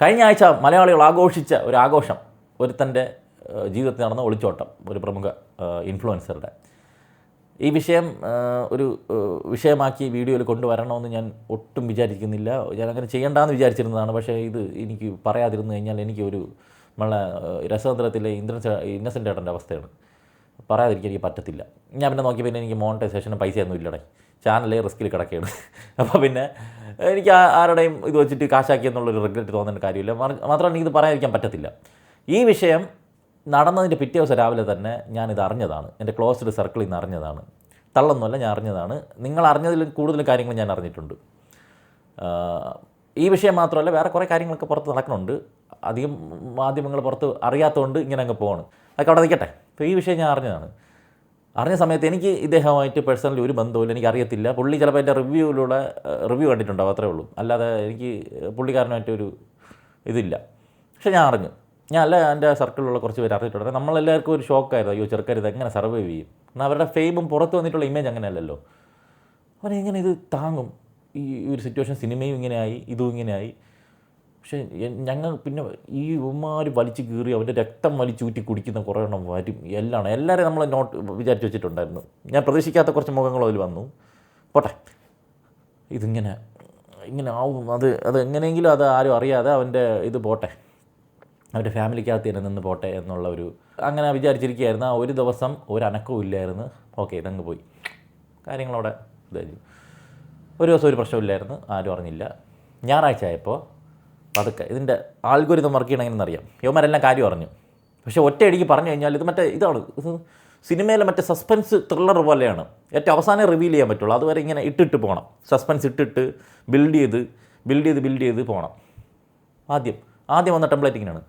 കഴിഞ്ഞ ആഴ്ച മലയാളികൾ ആഘോഷിച്ച ഒരു ആഘോഷം, ഒരുത്തൻ്റെ ജീവിതത്തിൽ നടന്ന ഒളിച്ചോട്ടം, ഒരു പ്രമുഖ ഇൻഫ്ലുവൻസറുടെ. ഈ വിഷയം ഒരു വിഷയമാക്കി വീഡിയോയിൽ കൊണ്ടുവരണമെന്ന് ഞാൻ ഒട്ടും വിചാരിക്കുന്നില്ല. ഞാൻ അങ്ങനെ ചെയ്യേണ്ടെന്ന് വിചാരിച്ചിരുന്നതാണ്. പക്ഷേ ഇത് എനിക്ക് പറയാതിരുന്നു കഴിഞ്ഞാൽ എനിക്ക് ഒരു നമ്മളെ രസതന്ത്രത്തിലെ ഇന്നസെൻ്റ് ഏട്ടൻ്റെ അവസ്ഥയാണ്. പറയാതിരിക്കാൻ എനിക്ക് പറ്റത്തില്ല. ഞാൻ പിന്നെ നോക്കി പിന്നെ എനിക്ക് മോണിറ്റൈസേഷനും പൈസയൊന്നും ഇല്ലടേ, ചാനലേ റിസ്കിൽ കിടക്കുകയാണ്. അപ്പോൾ പിന്നെ എനിക്ക് ആരുടെയും ഇത് വെച്ചിട്ട് കാശാക്കിയെന്നുള്ളൊരു റിഗ്രറ്റ് തോന്നേണ്ട കാര്യമില്ല. മാത്രമല്ല എനിക്കിത് പറയാതിരിക്കാൻ പറ്റത്തില്ല. ഈ വിഷയം നടന്നതിൻ്റെ പിറ്റേ ദിവസം രാവിലെ തന്നെ ഞാനിത് അറിഞ്ഞതാണ്. എൻ്റെ ക്ലോസ്ഡ് സർക്കിളിൽ നിന്ന് അറിഞ്ഞതാണ്. തള്ളൊന്നുമല്ല, ഞാൻ അറിഞ്ഞതാണ്. നിങ്ങൾ അറിഞ്ഞതിലും കൂടുതൽ കാര്യങ്ങൾ ഞാൻ അറിഞ്ഞിട്ടുണ്ട്. ഈ വിഷയം മാത്രമല്ല, വേറെ കുറേ കാര്യങ്ങളൊക്കെ പുറത്ത് നടക്കുന്നുണ്ട്. അധികം മാധ്യമങ്ങൾ പുറത്ത് അറിയാത്തതുകൊണ്ട് ഇങ്ങനെ അങ്ങ് പോകണം. അതൊക്കെ അവിടെ നിൽക്കട്ടെ. അപ്പോൾ ഈ വിഷയം ഞാൻ അറിഞ്ഞതാണ്. അറിഞ്ഞ സമയത്ത് എനിക്ക് ഇദ്ദേഹമായിട്ട് പേഴ്സണലി ഒരു ബന്ധവുമില്ല, എനിക്കറിയത്തില്ല. പുള്ളി ചിലപ്പോൾ എൻ്റെ റിവ്യൂ കണ്ടിട്ടുണ്ടാവും, അത്രേ ഉള്ളൂ. അല്ലാതെ എനിക്ക് പുള്ളിക്കാരനായിട്ടൊരു ഇതില്ല. പക്ഷേ ഞാൻ അറിഞ്ഞു. എൻ്റെ സർക്കിളിലുള്ള കുറച്ച് പേര് അറിഞ്ഞിട്ടുണ്ട്. നമ്മളെല്ലാവർക്കും ഒരു ഷോക്കായിരുന്നു, അയ്യോ ചെറുക്കരുത് എങ്ങനെ സർവൈവ് ചെയ്യും. എന്നാൽ അവരുടെ ഫെയിമും പുറത്ത് വന്നിട്ടുള്ള ഇമേജ് അങ്ങനെയല്ലല്ലോ. അവനെങ്ങനെ ഇത് താങ്ങും? ഈ ഒരു സിറ്റുവേഷൻ, സിനിമയും ഇങ്ങനെയായി, ഇതും ഇങ്ങനെയായി. പക്ഷേ ഞങ്ങൾ പിന്നെ ഈ ഉമ്മാർ വലിച്ചു കീറി അവൻ്റെ രക്തം വലിച്ചൂറ്റി കുടിക്കുന്ന കുറേ എണ്ണം വരും. എല്ലാവരെയും നമ്മൾ വിചാരിച്ച് വെച്ചിട്ടുണ്ടായിരുന്നു. ഞാൻ പ്രതീക്ഷിക്കാത്ത കുറച്ച് മുഖങ്ങൾ അതിൽ വന്നു. പോട്ടെ, ഇങ്ങനെ ആവും. അത് എങ്ങനെയെങ്കിലും അത് ആരും അറിയാതെ അവൻ്റെ ഇത് പോട്ടെ, അവൻ്റെ ഫാമിലിക്കകത്ത് തന്നെ നിന്ന് പോട്ടെ എന്നുള്ള അങ്ങനെ വിചാരിച്ചിരിക്കുകയായിരുന്നു. ആ ഒരു ദിവസം ഒരു അനക്കവും ഇല്ലായിരുന്നു. ഓക്കെ, ഇതങ്ങ് പോയി, കാര്യങ്ങളവിടെ ഇതായിരുന്നു. ഒരു ദിവസം ഒരു പ്രശ്നമില്ലായിരുന്നു, ആരും അറിഞ്ഞില്ല. ഞായറാഴ്ച ആയപ്പോൾ പതുക്കെ ഇതിൻ്റെ ആൽഗോരിതം വർക്ക് ചെയ്യണമെന്ന് അറിയാം. യവന്മാരെല്ലാം കാര്യം അറിഞ്ഞു. പക്ഷേ ഒറ്റയടിക്ക് പറഞ്ഞു കഴിഞ്ഞാൽ ഇത് ഇതാണ് സിനിമയിലെ സസ്പെൻസ് ത്രില്ലർ പോലെയാണ്. ഏറ്റവും അവസാനം റിവീൽ ചെയ്യാൻ പറ്റുള്ളൂ. അതുവരെ ഇങ്ങനെ ഇട്ടിട്ട് പോകണം. സസ്പെൻസ് ഇട്ടിട്ട് ബിൽഡ് ചെയ്ത് പോകണം. ആദ്യം വന്ന ടെംപ്ലേറ്റ് ഇങ്ങനെയാണ്.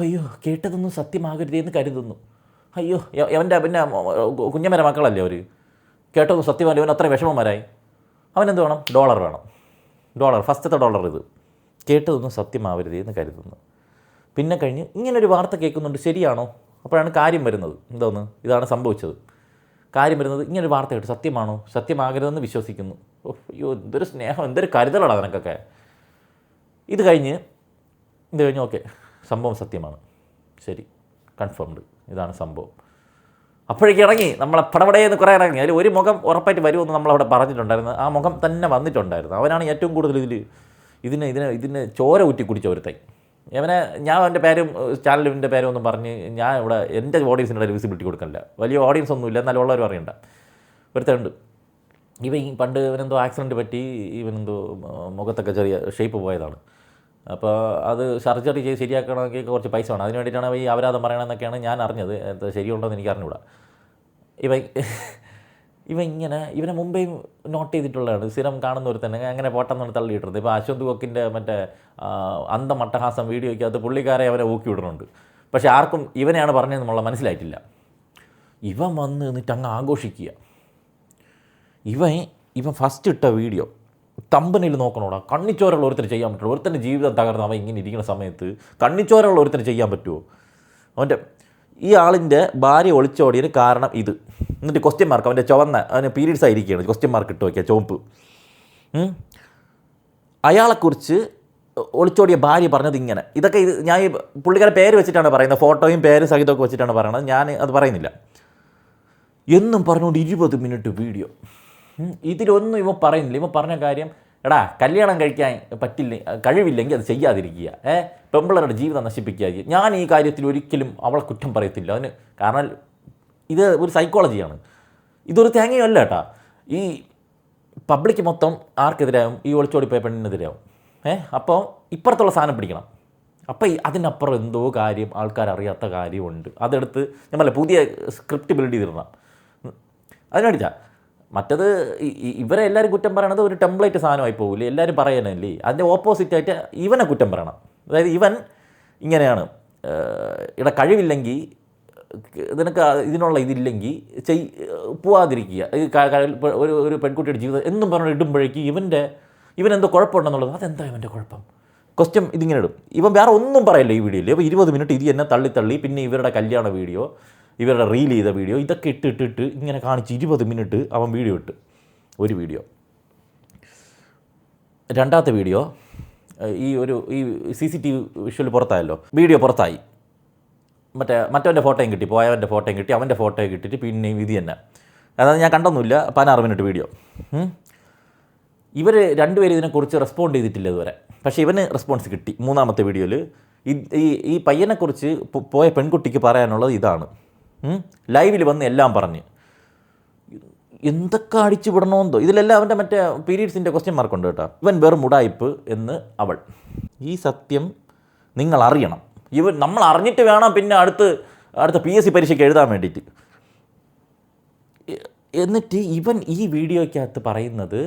അയ്യോ, കേട്ടതൊന്നും സത്യമാകരുതെന്ന് കരുതുന്നു. അയ്യോ, അവൻ്റെ പിന്നെ കുഞ്ഞമ്മര മക്കളല്ലേ അവർ. കേട്ടതൊന്നും സത്യമാകരുത്, അവൻ അത്ര വിഷമന്മാരായി. അവനെന്ത് വേണം? ഡോളർ ഫസ്റ്റത്തെ ഡോളർ. ഇത് കേട്ടതൊന്നും സത്യമാവരുതെന്ന് കരുതുന്നു. പിന്നെ കഴിഞ്ഞ് ഇങ്ങനൊരു വാർത്ത കേൾക്കുന്നുണ്ട്, ശരിയാണോ? അപ്പോഴാണ് കാര്യം വരുന്നത്. ഇതാണ് സംഭവിച്ചത്. കാര്യം വരുന്നത്, ഇങ്ങനൊരു വാർത്ത കേട്ടു, സത്യമാണോ? സത്യമാകരുതെന്ന് വിശ്വസിക്കുന്നു. അയ്യോ, എന്തൊരു സ്നേഹം, എന്തൊരു കരുതലാണ് അതിനൊക്കെ. ഇത് കഴിഞ്ഞ് ഓക്കെ, സംഭവം സത്യമാണ്, ശരി, കൺഫേംഡ്, ഇതാണ് സംഭവം. അപ്പോഴേക്ക് ഇറങ്ങി നമ്മളെ പടപടയെന്ന് കുറേ ഇറങ്ങി. അതിൽ ഒരു മുഖം ഉറപ്പായിട്ട് വരുമെന്ന് നമ്മളവിടെ പറഞ്ഞിട്ടുണ്ടായിരുന്നു. ആ മുഖം തന്നെ വന്നിട്ടുണ്ടായിരുന്നു. അവനാണ് ഏറ്റവും കൂടുതൽ ഇതിന് ചോര ഊറ്റി കുടിച്ച ഒരുത്തൻ. ഞാൻ എൻ്റെ പേരും ചാനലിൻ്റെ പേരും ഒന്നും പറഞ്ഞ് ഞാൻ ഇവിടെ എൻ്റെ ഓഡിയൻസിൻ്റെ ഇടയിൽ വിസിബിലിറ്റി കൊടുക്കണില്ല. വലിയ ഓഡിയൻസ് ഒന്നുമില്ല, എന്നാലും ഉള്ളവരും അറിയണ്ട. ഒരുത്തണ്ട് പണ്ട് ഇവനെന്തോ ആക്സിഡൻറ്റ് പറ്റി, ഇവനെന്തോ മുഖത്തൊക്കെ ചെറിയ ഷേപ്പ് പോയതാണ്. അപ്പോൾ അത് സർജറി ചെയ്ത് ശരിയാക്കണമെങ്കിൽ കുറച്ച് പൈസ വേണം. അതിന് വേണ്ടിയിട്ടാണ് ഈ അപരാധം പറയണമെന്നൊക്കെയാണ് ഞാൻ അറിഞ്ഞത്. ശരിയുണ്ടോ എന്ന് എനിക്ക് അറിഞ്ഞുകൂടാ. ഇവനെ മുമ്പേ നോട്ട് ചെയ്തിട്ടുള്ളതാണ്. സ്ഥിരം കാണുന്ന ഒരു തന്നെ അങ്ങനെ പോട്ടെന്നാണ് തള്ളിയിട്ടത്. ഇപ്പോൾ അശ്വന്ത് കൊക്കിൻ്റെ അന്തമട്ടഹാസം വീഡിയോയ്ക്ക് അത് പുള്ളിക്കാരെ അവനെ ഊക്കി വിടുന്നുണ്ട്. പക്ഷേ ആർക്കും ഇവനെയാണ് പറഞ്ഞത് എന്നുള്ള മനസ്സിലായിട്ടില്ല. ഇവൻ വന്ന് എന്നിട്ട് അങ്ങ് ആഘോഷിക്കുക. ഇവൻ ഫസ്റ്റ് ഇട്ട വീഡിയോ തമ്പനിൽ നോക്കണോടാ, കണ്ണിച്ചോരുള്ള ഒരുത്തന് ചെയ്യാൻ പറ്റുമോ? ഒരുത്തൻ്റെ ജീവിതം തകർന്ന് അവൻ ഇങ്ങനെ ഇരിക്കുന്ന സമയത്ത് കണ്ണിച്ചോരുള്ള ഒരുത്തന് ചെയ്യാൻ പറ്റുമോ? ഈ ആളിൻ്റെ ഭാര്യ ഒളിച്ചോടിയതിന് കാരണം ഇത്. എന്നിട്ട് ക്വസ്റ്റ്യൻ മാർക്ക്, അവന് പീരീഡ്സ് ആയിരിക്കുകയാണ്, ക്വസ്റ്റ്യൻ മാർക്ക് ഇട്ട് വയ്ക്കുക, ചുവപ്പ്. അയാളെക്കുറിച്ച് ഒളിച്ചോടിയ ഭാര്യ പറഞ്ഞത് ഇങ്ങനെ. ഇതൊക്കെ ഞാൻ ഈ പുള്ളിക്കാരെ പേര് വെച്ചിട്ടാണ് പറയുന്നത്, ഫോട്ടോയും പേരും സഹിതമൊക്കെ വെച്ചിട്ടാണ് പറയുന്നത്. ഞാൻ അത് പറയുന്നില്ല എന്നും പറഞ്ഞുകൊണ്ട് 20 മിനിറ്റ് വീഡിയോ. ഇതിലൊന്നും ഇവൻ പറയുന്നില്ല. ഇവൻ പറഞ്ഞ കാര്യം, എടാ കല്യാണം കഴിക്കാൻ കഴിവില്ലെങ്കിൽ അത് ചെയ്യാതിരിക്കുക, പെമ്പിളരുടെ ജീവിതം നശിപ്പിക്കാതിരിക്കുക. ഞാൻ ഈ കാര്യത്തിൽ ഒരിക്കലും അവളെ കുറ്റം പറയത്തില്ല. കാരണം ഇത് ഒരു സൈക്കോളജിയാണ്. ഇതൊരു തേങ്ങയല്ല കേട്ടാ. ഈ പബ്ലിക് മൊത്തം ആർക്കെതിരാവും? ഈ ഒളിച്ചോടിപ്പോയ പെണ്ണിനെതിരാവും. അപ്പോൾ ഇപ്പുറത്തുള്ള സാധനം പിടിക്കണം. അപ്പോൾ അതിനപ്പുറം എന്തോ കാര്യം ആൾക്കാരറിയാത്ത കാര്യമുണ്ട്. അതെടുത്ത് ഞാൻ പുതിയ സ്ക്രിപ്റ്റ് ബിൽഡ് ചെയ്തിടണം. അതിനടിച്ചാൽ മറ്റത് ഇവരെ എല്ലാവരും കുറ്റം പറയണത് ഒരു ടെംപ്ലേറ്റ് സാധനമായി പോകില്ലേ, എല്ലാവരും പറയാനല്ലേ. അതിൻ്റെ ഓപ്പോസിറ്റായിട്ട് ഇവനെ കുറ്റം പറയണം. അതായത് ഇവൻ ഇങ്ങനെയാണ്, കഴിവില്ലെങ്കിൽ നിനക്ക് ഇതില്ലെങ്കിൽ പോവാതിരിക്കുക. ഒരു പെൺകുട്ടിയുടെ ജീവിതം എന്നും പറഞ്ഞ് ഇടുമ്പോഴേക്ക് ഇവനെന്തോ കുഴപ്പമുണ്ടെന്നുള്ളത്. അതെന്താ ഇവൻ്റെ കുഴപ്പം? ക്വസ്റ്റ്യൻ ഇതിങ്ങനെ ഇടും. ഇവൻ വേറെ ഒന്നും പറയല്ല ഈ വീഡിയോയിൽ. അപ്പോൾ 20 മിനിറ്റ് ഇത് എന്നെ തള്ളി പിന്നെ ഇവരുടെ കല്യാണ വീഡിയോ, ഇവരുടെ റീൽ ചെയ്ത വീഡിയോ, ഇതൊക്കെ ഇട്ടിട്ട് ഇങ്ങനെ കാണിച്ച് 20 മിനിറ്റ് അവൻ വീഡിയോ ഇട്ട്. ഒരു വീഡിയോ. രണ്ടാമത്തെ വീഡിയോ ഈ CCTV വിഷ്വൽ പുറത്തായല്ലോ, വീഡിയോ പുറത്തായി, മറ്റവൻ്റെ ഫോട്ടോയും കിട്ടി, പോയവൻ്റെ ഫോട്ടോയും കിട്ടി, അവൻ്റെ ഫോട്ടോയും കിട്ടിയിട്ട് പിന്നെയും ഇത് തന്നെ. അതായത് ഞാൻ കണ്ടൊന്നുമില്ല, 16 മിനിറ്റ് വീഡിയോ. ഇവർ രണ്ടുപേരും ഇതിനെക്കുറിച്ച് റെസ്പോണ്ട് ചെയ്തിട്ടില്ല ഇതുവരെ. പക്ഷേ ഇവന് റെസ്പോൺസ് കിട്ടി 3-ാമത്തെ വീഡിയോയിൽ. ഈ പയ്യനെക്കുറിച്ച് പോയ പെൺകുട്ടിക്ക് പറയാനുള്ളത് ഇതാണ്. ലൈവിൽ വന്ന് എല്ലാം പറഞ്ഞ് എന്തൊക്കെ അടിച്ചു വിടണമെന്തോ. ഇതിലെല്ലാം അവൻ്റെ മറ്റേ പീരീഡ്സിൻ്റെ ക്വസ്റ്റ്യൻ മാർക്കുണ്ട് കേട്ടോ. ഇവൻ വെറും ഉടായിപ്പ് എന്ന് അവൾ. ഈ സത്യം നിങ്ങൾ അറിയണം. നമ്മൾ അറിഞ്ഞിട്ട് വേണം പിന്നെ അടുത്ത PSC പരീക്ഷയ്ക്ക് എഴുതാൻ വേണ്ടിയിട്ട്. എന്നിട്ട് ഇവൻ ഈ വീഡിയോയ്ക്കകത്ത് പറയുന്നത്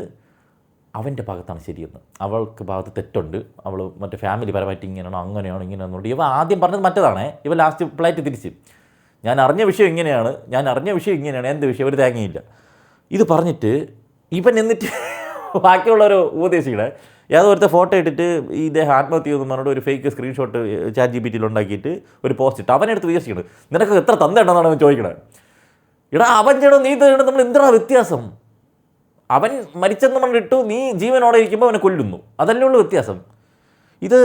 അവൻ്റെ ഭാഗത്താണ് ശരിയെന്ന്, അവൾക്ക് ഭാഗത്ത് തെറ്റുണ്ട്, അവൾ മറ്റേ ഫാമിലി പരമായിട്ട് ഇങ്ങനെയാണോ അങ്ങനെയാണോ ഇങ്ങനെയാണെന്നുണ്ട്. ഇവ ആദ്യം പറഞ്ഞത് മറ്റേതാണേ, ഇവ ലാസ്റ്റ് ഫ്ലൈറ്റ് തിരിച്ച് ഞാൻ അറിഞ്ഞ വിഷയം ഇങ്ങനെയാണ്, എന്ത് വിഷയം, ഒരു തേങ്ങയില്ല ഇത് പറഞ്ഞിട്ട് ഇവൻ. എന്നിട്ട് ബാക്കിയുള്ളൊരു ഉപദേശിയുടെ ഏതൊരുത്തെ ഫോട്ടോ ഇട്ടിട്ട് ഇദ്ദേഹം ആത്മഹത്യ ചെയ്തെന്ന് പറഞ്ഞിട്ട് ഒരു ഫേക്ക് സ്ക്രീൻഷോട്ട് ChatGPT ഉണ്ടാക്കിയിട്ട് ഒരു പോസ്റ്റ് ഇട്ട് അവനെടുത്ത് വിചാരിക്കണം നിനക്ക് എത്ര തന്തയുണ്ടെന്നാണ് അവൻ ചോദിക്കണത്. ഇടാ അവൻ ചെയ്യണം നീ ചെയ്യണം, നമ്മൾ എന്താണ് വ്യത്യാസം? അവൻ മരിച്ചെന്ന് പറഞ്ഞിട്ടു, നീ ജീവനോടെ ഇരിക്കുമ്പോൾ അവനെ കൊല്ലുന്നു, അതല്ലേ ഉള്ളൂ വ്യത്യാസം. ഇത്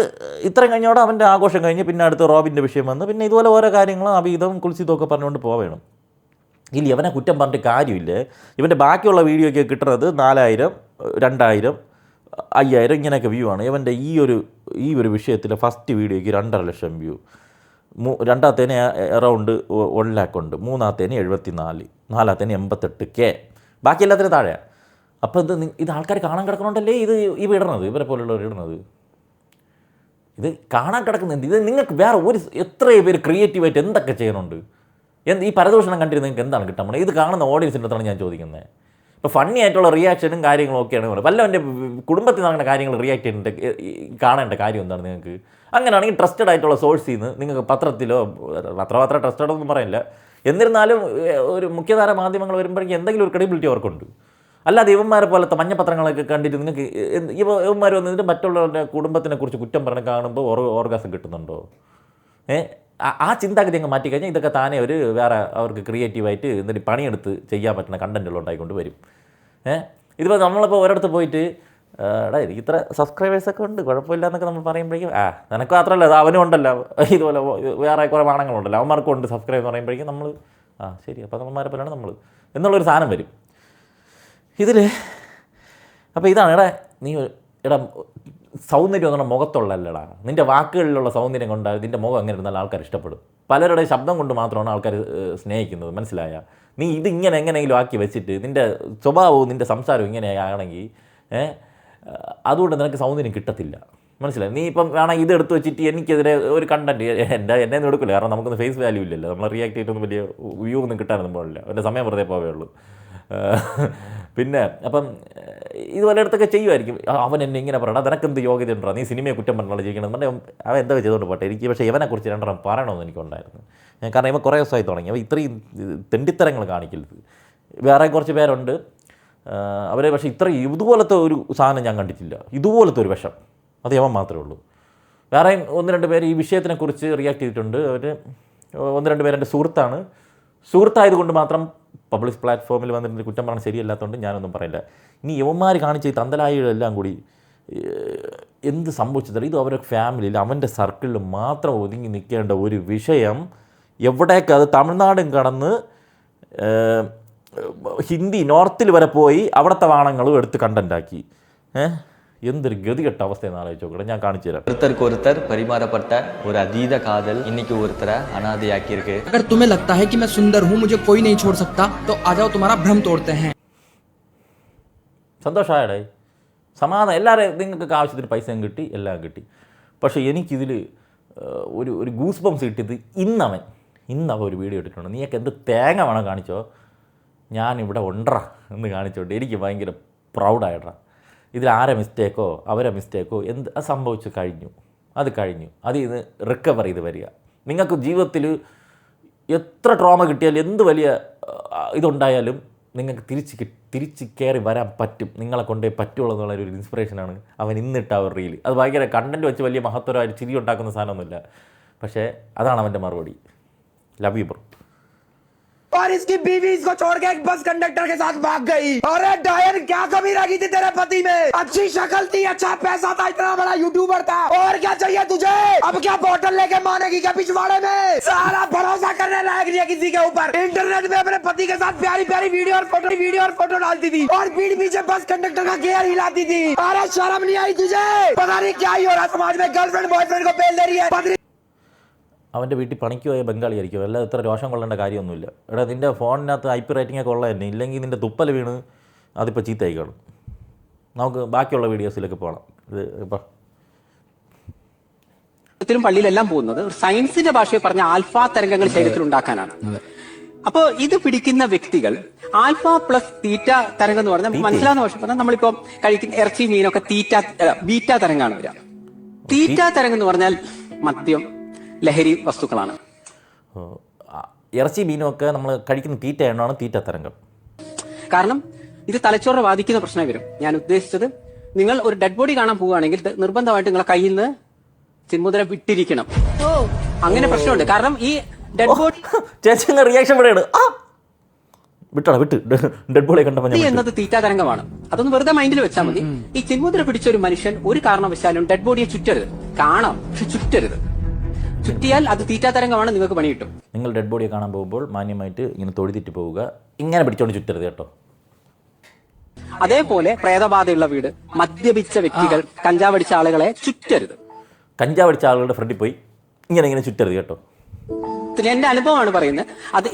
ഇത്രയും കഴിഞ്ഞോടെ അവൻ്റെ ആഘോഷം കഴിഞ്ഞ് പിന്നെ അടുത്ത് റോബിൻ്റെ വിഷയം വന്ന് പിന്നെ ഇതുപോലെ ഓരോ കാര്യങ്ങളും അഭിഹിതം കുളിച്ചിതൊക്കെ പറഞ്ഞുകൊണ്ട് പോവേണം. ഇല്ല ഇവനെ കുറ്റം പറഞ്ഞിട്ട് കാര്യമില്ല. ഇവൻ്റെ ബാക്കിയുള്ള വീഡിയോയ്ക്ക് കിട്ടുന്നത് 4000, 2000, 5000 ഇങ്ങനെയൊക്കെ വ്യൂ ആണ്. ഇവൻ്റെ ഈ ഒരു വിഷയത്തിൽ ഫസ്റ്റ് വീഡിയോയ്ക്ക് 2.5 ലക്ഷം വ്യൂ, രണ്ടാമത്തേന് അറൗണ്ട് 1 lakh ഉണ്ട്, മൂന്നാമത്തേന് 74, നാലാമത്തേന് 88K, ബാക്കി എല്ലാത്തിനും താഴെയാണ്. അപ്പോൾ ഇത് ആൾക്കാർ കാണാൻ കിടക്കണോണ്ടല്ലേ ഇവ ഇടണത്, ഇവരെ പോലുള്ളവർ ഇടുന്നത്. ഇത് കാണാൻ കിടക്കുന്നുണ്ട്. ഇത് നിങ്ങൾക്ക് വേറെ എത്രയോ പേര് ക്രിയേറ്റീവായിട്ട് എന്തൊക്കെ ചെയ്യണുണ്ട്. ഈ പരദൂഷണം കണ്ടിട്ട് നിങ്ങൾക്ക് എന്താണ് കിട്ടാൻ? ഇത് കാണുന്ന ഓഡിയൻസിൻ്റെ അടുത്താണ് ഞാൻ ചോദിക്കുന്നത്. ഇപ്പോൾ ഫണ്ണി ആയിട്ടുള്ള റിയാക്ഷനും കാര്യങ്ങളും ഒക്കെയാണ് വല്ല എൻ്റെ കുടുംബത്തിൽ നടക്കുന്ന കാര്യങ്ങൾ റിയാക്ട് ചെയ്യേണ്ട കാണേണ്ട കാര്യം എന്താണ് നിങ്ങൾക്ക്? അങ്ങനെയാണെങ്കിൽ ട്രസ്റ്റഡ് ആയിട്ടുള്ള സോഴ്സിൽ നിന്ന് നിങ്ങൾക്ക് പത്രത്തിലോ അത്ര ട്രസ്റ്റഡ് ഒന്നും പറയില്ല, എന്നിരുന്നാലും ഒരു മുഖ്യധാര മാധ്യമങ്ങൾ വരുമ്പോഴേക്കും എന്തെങ്കിലും ഒരു ക്രെഡിബിലിറ്റി അവർക്കുണ്ട്. അല്ലാതെ ഇവന്മാരെ പോലത്തെ മഞ്ഞപ്പത്രങ്ങളൊക്കെ കണ്ടിട്ട് നിങ്ങൾക്ക് ഇവന്മാർ വന്നിട്ട് മറ്റുള്ളവരുടെ കുടുംബത്തിനെ കുറിച്ച് കുറ്റം പറഞ്ഞ് കാണുമ്പോൾ ഓർഗാസം കിട്ടുന്നുണ്ടോ? ആ ചിന്താഗതി അങ്ങ് മാറ്റിക്കഴിഞ്ഞാൽ ഇതൊക്കെ താനേ വേറെ അവർക്ക് ക്രിയേറ്റീവായിട്ട് എന്തെങ്കിലും പണിയെടുത്ത് ചെയ്യാൻ പറ്റുന്ന കണ്ടൻറ്റുകൾ ഉണ്ടായിക്കൊണ്ട് വരും. ഇതിപ്പോൾ നമ്മളിപ്പോൾ ഒരിടത്ത് പോയിട്ട് എടാ എനിക്ക് ഇത്ര സബ്സ്ക്രൈബേഴ്സൊക്കെ ഉണ്ട് കുഴപ്പമില്ല എന്നൊക്കെ നമ്മൾ പറയുമ്പോഴേക്കും നിനക്ക് മാത്രമല്ല അത് അവനും ഉണ്ടല്ലോ, ഇതുപോലെ വേറെ കുറേ വാണങ്ങളുണ്ടല്ലോ അവന്മാർക്കും ഉണ്ട് സബ്സ്ക്രൈബ് എന്ന് പറയുമ്പോഴേക്കും നമ്മൾ ശരി അപ്പോൾ നമ്മന്മാരെ പോലെയാണ് നമ്മൾ എന്നുള്ളൊരു സാധനം വരും ഇതിൽ. അപ്പോൾ ഇതാണ് നീ സൗന്ദര്യം എന്ന് പറഞ്ഞാൽ മുഖത്തുള്ളല്ലടാ, നിൻ്റെ വാക്കുകളിലുള്ള സൗന്ദര്യം കൊണ്ട് നിൻ്റെ മുഖം അങ്ങനെ ഇരുന്നാൽ ആൾക്കാർ ഇഷ്ടപ്പെടും. പലരുടെ ശബ്ദം കൊണ്ട് മാത്രമാണ് ആൾക്കാർ സ്നേഹിക്കുന്നത്, മനസ്സിലായ? നീ ഇതിങ്ങനെ എങ്ങനെയെങ്കിലും ആക്കി വെച്ചിട്ട് നിൻ്റെ സ്വഭാവവും നിൻ്റെ സംസാരവും ഇങ്ങനെയാണെങ്കിൽ അതുകൊണ്ട് നിനക്ക് സൗന്ദര്യം കിട്ടത്തില്ല, മനസ്സിലായി? നീ ഇപ്പം വേണമെങ്കിൽ ഇത് എടുത്ത് വെച്ചിട്ട് എനിക്കെതിരെ ഒരു കണ്ടൻറ്റ് എന്നെ എടുക്കില്ല, കാരണം നമുക്കൊന്ന് ഫേസ് വാല്യൂ ഇല്ലല്ലോ, നമ്മൾ റിയാക്ട് ചെയ്തിട്ടൊന്നും വലിയ വ്യൂ ഒന്നും കിട്ടാനൊന്നും പോകില്ല, എൻ്റെ സമയം വെറുതെ പോവേ ഉള്ളൂ. പിന്നെ അപ്പം ഇതുപോലെ അടുത്തൊക്കെ ചെയ്യുമായിരിക്കും. അവൻ എന്നെ ഇങ്ങനെ പറയണം, നിനക്കെന്ത് യോഗ്യത ഉണ്ടോ, നീ സിനിമയെ കുറ്റം പറഞ്ഞാൽ ജീവിക്കണം എന്നുണ്ടെങ്കിൽ അവൻ എന്തൊക്കെ ചെയ്തുകൊണ്ട് പോട്ടെ. എനിക്ക് പക്ഷേ ഇവനെക്കുറിച്ച് 2 പറയണമെന്ന് എനിക്കുണ്ടായിരുന്നു. കാരണം ഇവൻ കുറേ ദിവസമായി തുടങ്ങി അവൻ ഇത്രയും തെണ്ടിത്തരങ്ങൾ കാണിക്കരുത്. വേറെ കുറച്ച് പേരുണ്ട് അവരെ, പക്ഷേ ഇതുപോലത്തെ ഒരു സാധനം ഞാൻ കണ്ടിട്ടില്ല, ഇതുപോലത്തെ ഒരു വിഷം അത് യവൻ മാത്രമേ ഉള്ളൂ. വേറെയും 1-2 പേര് ഈ വിഷയത്തിനെക്കുറിച്ച് റിയാക്ട് ചെയ്തിട്ടുണ്ട്. അവർ 1-2 പേര് എൻ്റെ സുഹൃത്തായതുകൊണ്ട് മാത്രം പബ്ലിക് പ്ലാറ്റ്ഫോമിൽ വന്നിട്ട് കുറ്റം പറഞ്ഞാൽ ശരിയല്ലാത്തതുകൊണ്ട് ഞാനൊന്നും പറയില്ല. ഇനി യവന്മാർ കാണിച്ച ഈ തന്തലായികളെല്ലാം കൂടി എന്ത് സംഭവിച്ചത്? ഇത് അവരുടെ ഫാമിലിയിൽ അവൻ്റെ സർക്കിളിൽ മാത്രം ഒതുങ്ങി നിൽക്കേണ്ട ഒരു വിഷയം എവിടേക്ക് അത് തമിഴ്നാടും കടന്ന് ഹിന്ദി നോർത്തിൽ വരെ പോയി അവിടുത്തെ വാണങ്ങളും എടുത്ത് കണ്ടൻ്റാക്കി. എന്തൊരു ഗതികെട്ട അവസ്ഥയെന്ന് ആലോചിച്ച് നോക്കട്ടെ, ഞാൻ കാണിച്ചു തരാം. ஒருத்தர் பரிமாறப்பட்ட ஒரு அதீத காதல் இன்னைக்கு ஒருத்தரை அனாதையாக்கி இருக்கு. अगर तुम्हें लगता है कि मैं सुंदर हूं, मुझे कोई नहीं छोड़ सकता, तो आ जाओ तुम्हारा भ्रम तोड़ते हैं. സന്തോഷമായടേ, സമാധാനം. എല്ലാവരും നിങ്ങൾക്ക് ആവശ്യത്തിന് പൈസയും കിട്ടി, എല്ലാം കിട്ടി. പക്ഷേ എനിക്കിതിൽ ഒരു ഗൂസ് ബംസ് കിട്ടിയത് ഇന്നവൻ ഒരു വീഡിയോ ഇട്ടിട്ടുണ്ട്. നീയൊക്കെ എന്ത് തേങ്ങ വേണം കാണിച്ചോ, ഞാനിവിടെ ഉണ്ടറാ എന്ന് കാണിച്ചോണ്ട് എനിക്ക് ഭയങ്കര പ്രൗഡായിട്ടാ. ഇതിൽ ആരെ മിസ്റ്റേക്കോ അവരെ മിസ്റ്റേക്കോ എന്ത് സംഭവിച്ചു കഴിഞ്ഞു, അത് കഴിഞ്ഞു. അതിൽ നിന്ന് റിക്കവർ ചെയ്ത് വരിക. നിങ്ങൾക്ക് ജീവിതത്തിൽ എത്ര ട്രോമ കിട്ടിയാലും എന്ത് വലിയ ഇതുണ്ടായാലും നിങ്ങൾക്ക് തിരിച്ച് കയറി വരാൻ പറ്റും, നിങ്ങളെ കൊണ്ടേ പറ്റുള്ളൂ എന്നുള്ളൊരു ഇൻസ്പിറേഷനാണ് അവൻ ഇന്നിട്ട ഒരു റീൽ. അത് ഭയങ്കര കണ്ടൻറ്റ് വെച്ച് വലിയ മഹത്വരമായിട്ട് ചിരി ഉണ്ടാക്കുന്ന സാധനമൊന്നുമില്ല, പക്ഷേ അതാണ് അവൻ്റെ മറുപടി. Love you bro. और इसकी बीवी इसको छोड़ के एक बस कंडक्टर के साथ भाग गई। अरे डायन क्या कमी रही थी तेरे पति में? अच्छी शक्ल थी, अच्छा पैसा था, इतना बड़ा यूट्यूबर था, और क्या चाहिए तुझे? अब क्या बोतल लेके मानेगी क्या पिछवाड़े में? सारा भरोसा करने लायक नहीं है किसी के ऊपर। इंटरनेट में अपने पति के साथ प्यारी प्यारी वीडियो और फोटो डालती थी और पीठ पीछे बस कंडक्टर का गियर हिलाती थी। अरे शर्म नहीं आई तुझे? पता नहीं क्या ही हो रहा समाज में, गर्लफ्रेंड बॉयफ्रेंड को पेल दे रही है। അവൻ്റെ വീട്ടിൽ പണിക്ക് പോയ ബംഗാളി ആയിരിക്കും, അല്ല ഇത്ര രോഷം കൊള്ളേണ്ട കാര്യമൊന്നുമില്ല. എടാ നിൻ്റെ ഫോണിനകത്ത് IP റേറ്റിംഗ് ഒക്കെ ഉള്ളത് തന്നെ, ഇല്ലെങ്കിൽ നിൻ്റെ തുപ്പൽ വീണ് അതിപ്പോൾ ചീത്തയായി കാണും. നമുക്ക് ബാക്കിയുള്ള വീഡിയോസിലേക്ക് പോകണം. ഇത് ഇപ്പം പള്ളിയിലെല്ലാം പോകുന്നത് സയൻസിന്റെ ഭാഷയിൽ പറഞ്ഞ ആൽഫ തരംഗങ്ങൾ ശരീരത്തിൽ ഉണ്ടാക്കാനാണ്. അപ്പോൾ ഇത് പിടിക്കുന്ന വ്യക്തികൾ ആൽഫ പ്ലസ് തീറ്റ തരംഗം എന്ന് പറഞ്ഞാൽ മനസ്സിലാവുന്ന ഭാഷ പറഞ്ഞാൽ നമ്മളിപ്പോ കഴിക്കുന്ന ഇറച്ചി മീനൊക്കെ ബീറ്റ തരംഗമാണ് വരിക. തീറ്റ തരംഗം എന്ന് പറഞ്ഞാൽ മദ്യം, ലഹരി വസ്തുക്കളാണ്. ഇറച്ചി മീനുമൊക്കെ നമ്മൾ കഴിക്കുന്ന തീറ്റ എണ്ണമാണ് തീറ്റ തരംഗം. കാരണം ഇത് തലച്ചോറിനെ ബാധിക്കുന്ന പ്രശ്നമായി വരും. ഞാൻ ഉദ്ദേശിച്ചത്, നിങ്ങൾ ഒരു ഡെഡ് ബോഡി കാണാൻ പോവുകയാണെങ്കിൽ നിർബന്ധമായിട്ട് നിങ്ങളെ കയ്യിൽ നിന്ന് ചിന്മുദ്ര വിട്ടിരിക്കണം. അങ്ങനെ പ്രശ്നമുണ്ട്. കാരണം ഈ ഡെഡ് ബോഡി ചേച്ചിന്റെ റിയാക്ഷൻ ഇവിടെയാണ്, വിട്ടോടാ വിട്ട് ഡെഡ് ബോഡി കണ്ടപ്പോൾ എന്നത് തീറ്റ തരംഗമാണ്. അതൊന്ന് വെറുതെ മൈൻഡിൽ വെച്ചാൽ മതി. ഈ ചിന്മുദ്ര പിടിച്ച ഒരു മനുഷ്യൻ ഒരു കാരണവശാലും ഡെഡ് ബോഡിയെ ചുറ്റരുത്. കാണാം, പക്ഷെ ചുറ്റരുത്. ചുറ്റിയാൽ അത് തീറ്റ തരംഗമാണ്, നിങ്ങൾക്ക് പണി കിട്ടും. നിങ്ങൾ ഡെഡ് ബോഡിയെ കാണാൻ പോകുമ്പോൾ മാന്യമായിട്ട് ഇങ്ങനെ തൊഴുതിട്ട് പോവുക, ഇങ്ങനെ പിടിച്ചോണ്ട് ചുറ്റരുത് കേട്ടോ. അതേപോലെ പ്രേതബാധയുള്ള വീട്, മദ്യപിച്ച വ്യക്തികൾ, കഞ്ചാവ് അടിച്ച ആളുകളെ ചുറ്റരുത്. കഞ്ചാവ് അടിച്ച ആളുകളുടെ ഫ്രണ്ടിൽ പോയി ഇങ്ങനെ ചുറ്റരുത് കേട്ടോ. എന്റെ അനുഭവമാണ് പറയുന്നത്.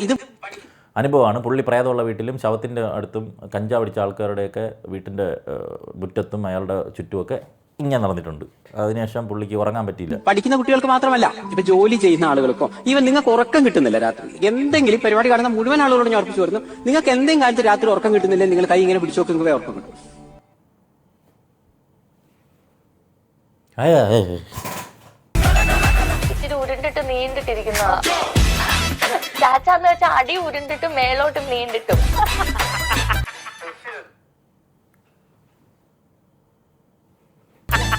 ഇത് അനുഭവമാണ്. പുള്ളി പ്രേതമുള്ള വീട്ടിലും ശവത്തിൻ്റെ അടുത്തും കഞ്ചാവ് അടിച്ച ആൾക്കാരുടെയൊക്കെ വീട്ടിൻ്റെ മുറ്റത്തും അയാളുടെ ചുറ്റുമൊക്കെ ഇങ്ങനെ നടന്നിട്ടുണ്ട്. അതിനുശേഷം പുള്ളിക്ക് ഉറങ്ങാൻ പറ്റിയില്ല. പഠിക്കുന്ന കുട്ടികൾക്ക് മാത്രമല്ല, ഇപ്പൊ ജോലി ചെയ്യുന്ന ആളുകൾക്കോ, ഈവൻ നിങ്ങൾക്ക് ഉറക്കം കിട്ടുന്നില്ല രാത്രി, എന്തെങ്കിലും പരിപാടി കാണുന്ന മുഴുവൻ ആളുകളോട് ഞാൻ ഉറപ്പിച്ചു വരുന്നു, നിങ്ങൾക്ക് എന്തെങ്കിലും കാലത്ത് രാത്രി ഉറക്കം കിട്ടുന്നില്ല, നിങ്ങൾ കൈ ഇങ്ങനെ പിടിച്ചു നോക്കുമ്പോൾ ഉറക്കം കിട്ടും. ഇച്ചിരി ഉരുണ്ടിട്ട് നീണ്ടിട്ടിരിക്കുന്നതാ. ചാച്ചാന്ന് വെച്ചാൽ അടി ഉരുണ്ടിട്ടും മേലോട്ടും നീണ്ടിട്ടും.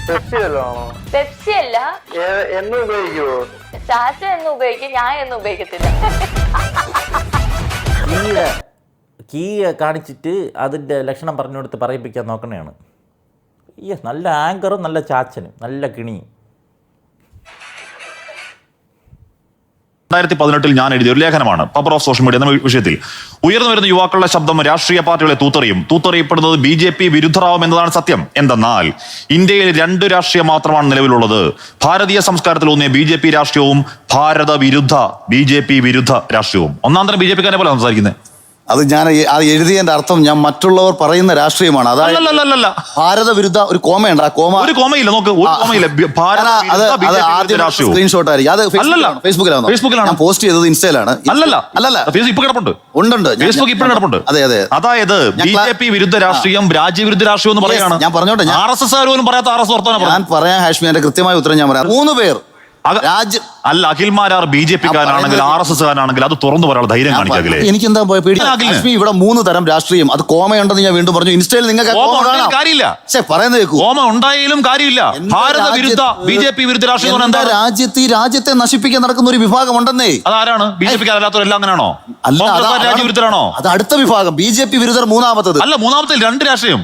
പെപ്സി അല്ല. എന്ന് ഉപയോഗിക്കുവോ? ചാച്ച എന്ന് ഉപയോഗിക്കും, ഞാൻ എന്ന് ഉപയോഗിക്കത്തില്ല. കീ കാണിച്ചിട്ട് അതിൻ്റെ ലക്ഷണം പറഞ്ഞു കൊടുത്ത് പറയിപ്പിക്കാൻ നോക്കണതാണ്. നല്ല ആങ്കറും നല്ല ചാച്ചനും നല്ല കിണിയും. 2018 ഞാൻ എഴുതിയ ഒരു ലേഖനമാണ് പവർ ഓഫ് സോഷ്യൽ മീഡിയ എന്ന വിഷയത്തിൽ. ഉയർന്നു വരുന്ന യുവാക്കളുടെ ശബ്ദം രാഷ്ട്രീയ പാർട്ടികളെ തൂത്തെറിയപ്പെടുന്നത് BJP വിരുദ്ധരാവും എന്നതാണ് സത്യം. എന്തെന്നാൽ ഇന്ത്യയിൽ 2 രാഷ്ട്രീയം മാത്രമാണ് നിലവിലുള്ളത്. ഭാരതീയ സംസ്കാരത്തിൽ ഊന്നിയ BJP രാഷ്ട്രീയവും BJP വിരുദ്ധ രാഷ്ട്രീയവും. ഒന്നാം തരം BJP-ക്കാരെ പോലെ സംസാരിക്കുന്നത്. അത് ഞാൻ എഴുതിയതിന്റെ അർത്ഥം ഞാൻ മറ്റുള്ളവർ പറയുന്ന രാഷ്ട്രീയമാണ്. അതായത് ഭാരത വിരുദ്ധ ഒരു കോമയുണ്ട്. ആ കോമ ഒരു കോമയില്ല, നോക്ക്, ഒരു കോമയില്ല. സ്ക്രീൻഷോട്ട് ആയിരിക്കും. അത് ഫേസ്ബുക്കിലാണ് ഞാൻ പോസ്റ്റ് ചെയ്തത്, ഇൻസ്റ്റയിലാണ്. അല്ലല്ല, ഫേസ്ബുക്ക് കിടപ്പുണ്ട്. ഉണ്ട്, ഫേസ്ബുക്ക് ഇപ്പോഴും കിടപ്പുണ്ട്. അതെ. അതായത് BJP വിരുദ്ധ രാഷ്ട്രീയം രാജ്യവിരുദ്ധ രാഷ്ട്രീയം എന്ന് പറയുകയാണ്. ഞാൻ പറഞ്ഞോട്ടെ, RSS പോലും പറയാത്ത RSS വർത്തമാനം ഞാൻ പറയാം ഹാഷ്മി. എന്റെ കൃത്യമായ ഉത്തരം ഞാൻ പറയാം. 3 പേർ അല്ല, അഖിൽമാരാർ BJP-കാരാണെങ്കിൽ RSS-കാരാണെങ്കിൽ അത് തുറന്നു പറയാനുള്ള ധൈര്യം കാണിക്കാകില്ലേ? എനിക്കെന്താ പേടി? ഇവിടെ 3 തരം രാഷ്ട്രീയം. അത് കോമയുണ്ടെന്ന് ഞാൻ വീണ്ടും പറഞ്ഞു. ഇൻസ്റ്റയിൽ നിങ്ങൾക്ക് കാര്യമില്ല, പറയുന്നത് കോമ ഉണ്ടായാലും കാര്യമില്ല. ഭാരത വിരുദ്ധ BJP വിരുദ്ധ രാഷ്ട്രീയം രാജ്യത്തെ നശിപ്പിക്കാൻ നടക്കുന്ന ഒരു വിഭാഗം ഉണ്ടെന്നേ. അതാരാണ്? BJP-കാരല്ലാത്തവരെല്ലാം അങ്ങനെയാണോ? രാജ്യവിരുദ്ധരാണോ? അത് അടുത്ത വിഭാഗം. BJP വിരുദ്ധർ മൂന്നാമത്തത്. അല്ല, മൂന്നാമത്തിൽ 2 രാഷ്ട്രീയം.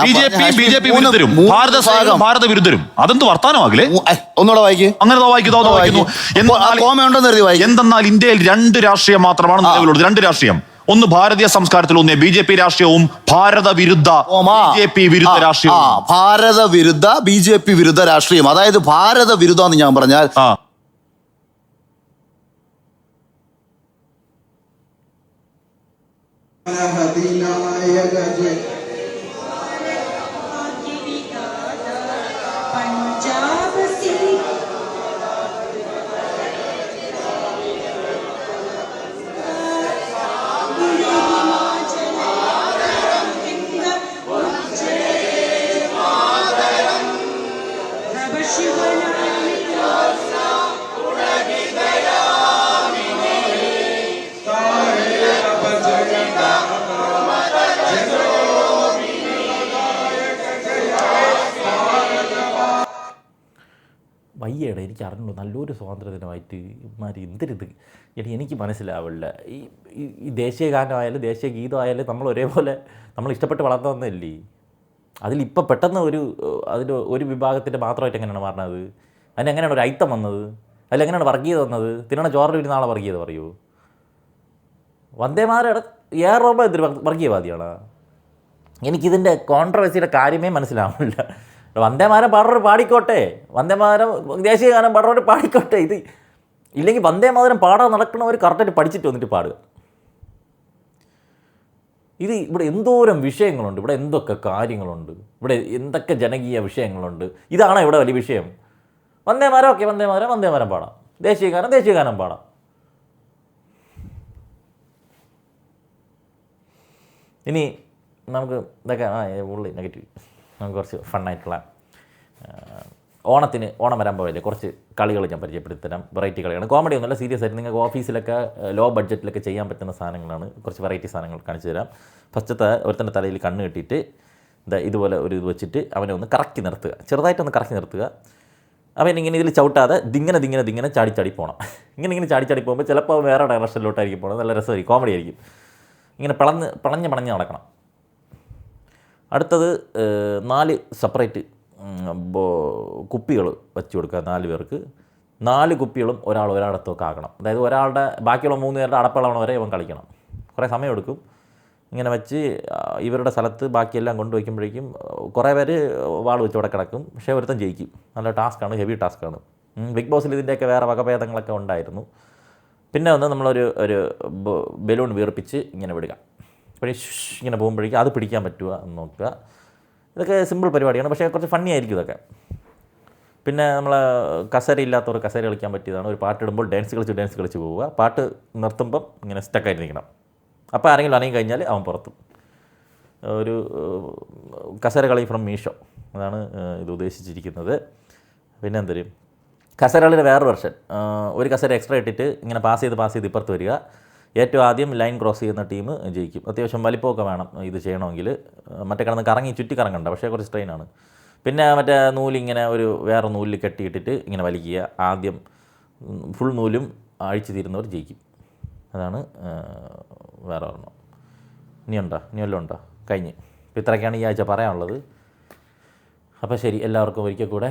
BJP വിരുദ്ധരും ഭാരത വിരുദ്ധരും. അതെന്ത് വർത്താനമാകില്ലേ? ഒന്നുകൂടെ വായിക്കുന്നു. എന്തെന്നാൽ ഇന്ത്യയിൽ 2 രാഷ്ട്രീയം മാത്രമാണ് നിലവിലുള്ളത്. 2 രാഷ്ട്രീയം. ഒന്ന് ഭാരതീയ സംസ്കാരത്തിൽ ഊന്നിയ BJP രാഷ്ട്രീയവും ഭാരത വിരുദ്ധ BJP വിരുദ്ധ രാഷ്ട്രീയവും. ഭാരത വിരുദ്ധ BJP വിരുദ്ധ രാഷ്ട്രീയം. അതായത് ഭാരത വിരുദ്ധ എന്ന് ഞാൻ പറഞ്ഞാൽ എനിക്ക് അറിഞ്ഞു നല്ലൊരു സ്വാതന്ത്ര്യ ദിനമായിട്ട് ഇമാരി എന്തിരിത് എനിക്ക് മനസ്സിലാവില്ല. ഈ ദേശീയ ഗാനമായാലും ദേശീയ ഗീതമായാലും നമ്മൾ ഒരേപോലെ നമ്മൾ ഇഷ്ടപ്പെട്ട് വളർന്നതന്നല്ലേ. അതിലിപ്പോൾ പെട്ടെന്ന് അതിൻ്റെ ഒരു വിഭാഗത്തിൻ്റെ മാത്രമായിട്ട് എങ്ങനെയാണ് മാറുന്നത്? അതിനെങ്ങനെയാണ് ഒരു ഐത്തം വന്നത്? അതിലെങ്ങനെയാണ് വർഗീയത വന്നത്? തിന്നണ ചോറിൽ ഒരു നാളെ വർഗീയത പറയൂ. വന്ദേമാരുടെ ഏറോബ എന്തൊരു വർഗീയവാദിയാണ്. എനിക്കിതിൻ്റെ കോൺട്രവേഴ്സിയുടെ കാര്യമേ മനസ്സിലാവില്ല. വന്ദേമാരം പാടുന്നവർ പാടിക്കോട്ടെ, വന്ദേമാരം ദേശീയ ഗാനം പാടുന്നവർ പാടിക്കോട്ടെ. ഇത് ഇല്ലെങ്കിൽ വന്ദേമാതരം പാടാൻ നടക്കണവർ കറക്റ്റായിട്ട് പഠിച്ചിട്ട് വന്നിട്ട് പാടുക. ഇത് ഇവിടെ എന്തോരം വിഷയങ്ങളുണ്ട്, ഇവിടെ എന്തൊക്കെ കാര്യങ്ങളുണ്ട്, ഇവിടെ എന്തൊക്കെ ജനകീയ വിഷയങ്ങളുണ്ട്. ഇതാണ് ഇവിടെ വലിയ വിഷയം. വന്ദേമാരം ഓക്കെ, വന്ദേമാരം പാടാം, ദേശീയ ഗാനം പാടാം. ഇനി നമുക്ക് ഇതൊക്കെ ഉള്ളി നെഗറ്റീവ്, നമുക്ക് കുറച്ച് ഫണ്ണായിട്ടുള്ള ഓണം വരാൻ പോയല്ലേ കുറച്ച് കളികൾ ഞാൻ പരിചയപ്പെടുത്തി തരാം. വെറൈറ്റി കളിയാണ്, കോമഡി ഒന്നുമല്ല, സീരിയസ് ആയിട്ട് നിങ്ങൾക്ക് ഓഫീസിലൊക്കെ ലോ ബഡ്ജറ്റിലൊക്കെ ചെയ്യാൻ പറ്റുന്ന സാധനങ്ങളാണ്. കുറച്ച് വെറൈറ്റി സാധനങ്ങൾ കാണിച്ചു തരാം. ഫസ്റ്റത്തെ ഒരുത്തൻ്റെ തലയിൽ കണ്ണ് കെട്ടിയിട്ട് ഇതുപോലെ ഒരു ഇത് വെച്ചിട്ട് അവനെ ഒന്ന് കറക്കി നിർത്തുക, ചെറുതായിട്ടൊന്ന് കറക്കി നിർത്തുക. അവൻ ഇങ്ങനെ ഇതിൽ ചവിട്ടാതെ ദിങ്ങനെ ചാടി പോകണം. ഇങ്ങനെ ചാടി പോകുമ്പോൾ ചിലപ്പോൾ വേറെ ഡയറക്ഷനിലോട്ടായിരിക്കും പോകണം. നല്ല രസമായിരിക്കും, കോമഡി ആയിരിക്കും. ഇങ്ങനെ പളഞ്ഞ് നടക്കണം. അടുത്തത് 4 സെപ്പറേറ്റ് കുപ്പികൾ വെച്ച് കൊടുക്കുക. 4 പേർക്ക് 4 കുപ്പികളും ഒരാളത്തൊക്കെ ആക്കണം. അതായത് ഒരാളുടെ ബാക്കിയുള്ള 3 പേരുടെ അടപ്പളവണ വരെ ഇവൻ കളിക്കണം. കുറേ സമയമെടുക്കും. ഇങ്ങനെ വെച്ച് ഇവരുടെ സ്ഥലത്ത് ബാക്കിയെല്ലാം കൊണ്ടുവയ്ക്കുമ്പോഴേക്കും കുറേ പേര് വാൾ വെച്ച് അവിടെ കിടക്കും. പക്ഷേ ഒരുത്തൻ ജയിക്കും. നല്ല ടാസ്ക്കാണ്, ഹെവി ടാസ്ക്കാണ്. ബിഗ് ബോസിൽ ഇതിൻ്റെയൊക്കെ വേറെ വകഭേദങ്ങളൊക്കെ ഉണ്ടായിരുന്നു. പിന്നെ നമ്മളൊരു ബലൂൺ വീർപ്പിച്ച് ഇങ്ങനെ വിടുക. അപ്പോൾ ഇങ്ങനെ പോകുമ്പോഴേക്കും അത് പിടിക്കാൻ പറ്റുക എന്ന് നോക്കുക. ഇതൊക്കെ സിമ്പിൾ പരിപാടിയാണ്, പക്ഷേ കുറച്ച് ഫണ്ണി ആയിരിക്കും ഇതൊക്കെ. പിന്നെ നമ്മൾ കസേര ഇല്ലാത്തവർ കസേര കളിക്കാൻ പറ്റിയതാണ്. ഒരു പാട്ടിടുമ്പോൾ ഡാൻസ് കളിച്ച് പോവുക. പാട്ട് നിർത്തുമ്പം ഇങ്ങനെ സ്റ്റക്കായിട്ട് നിൽക്കണം. അപ്പോൾ ആരെങ്കിലും അനങ്ങി കഴിഞ്ഞാൽ അവൻ പുറത്തും. ഒരു കസേര കളി ഫ്രം മീഷോ, അതാണ് ഇത് ഉദ്ദേശിച്ചിരിക്കുന്നത്. പിന്നെ എന്തരും കസേര കളിയുടെ വേറൊരു വെർഷൻ, ഒരു കസേര എക്സ്ട്രാ ഇട്ടിട്ട് ഇങ്ങനെ പാസ് ചെയ്ത് ഇപ്പുറത്ത് വരിക. ഏറ്റവും ആദ്യം ലൈൻ ക്രോസ് ചെയ്യുന്ന ടീം ജയിക്കും. അത്യാവശ്യം വലിപ്പമൊക്കെ വേണം ഇത് ചെയ്യണമെങ്കിൽ. മറ്റേ കിടന്ന് ചുറ്റി കറങ്ങണ്ട, പക്ഷേ കുറച്ച് സ്ട്രെയിനാണ്. പിന്നെ മറ്റേ നൂലിങ്ങനെ വേറെ നൂലിൽ കെട്ടിയിട്ടിട്ട് ഇങ്ങനെ വലിക്കുക. ആദ്യം ഫുൾ നൂലും അഴിച്ചു തീരുന്നവർ ജയിക്കും. അതാണ് വേറെ ഒരെണ്ണം. ഇനി വല്ലതും ഉണ്ടോ? കഴിഞ്ഞ്. അപ്പോൾ ഇത്രയൊക്കെയാണ് ഈ ആഴ്ച പറയാനുള്ളത്. അപ്പോൾ ശരി, എല്ലാവർക്കും ഒരിക്കൽ കൂടെ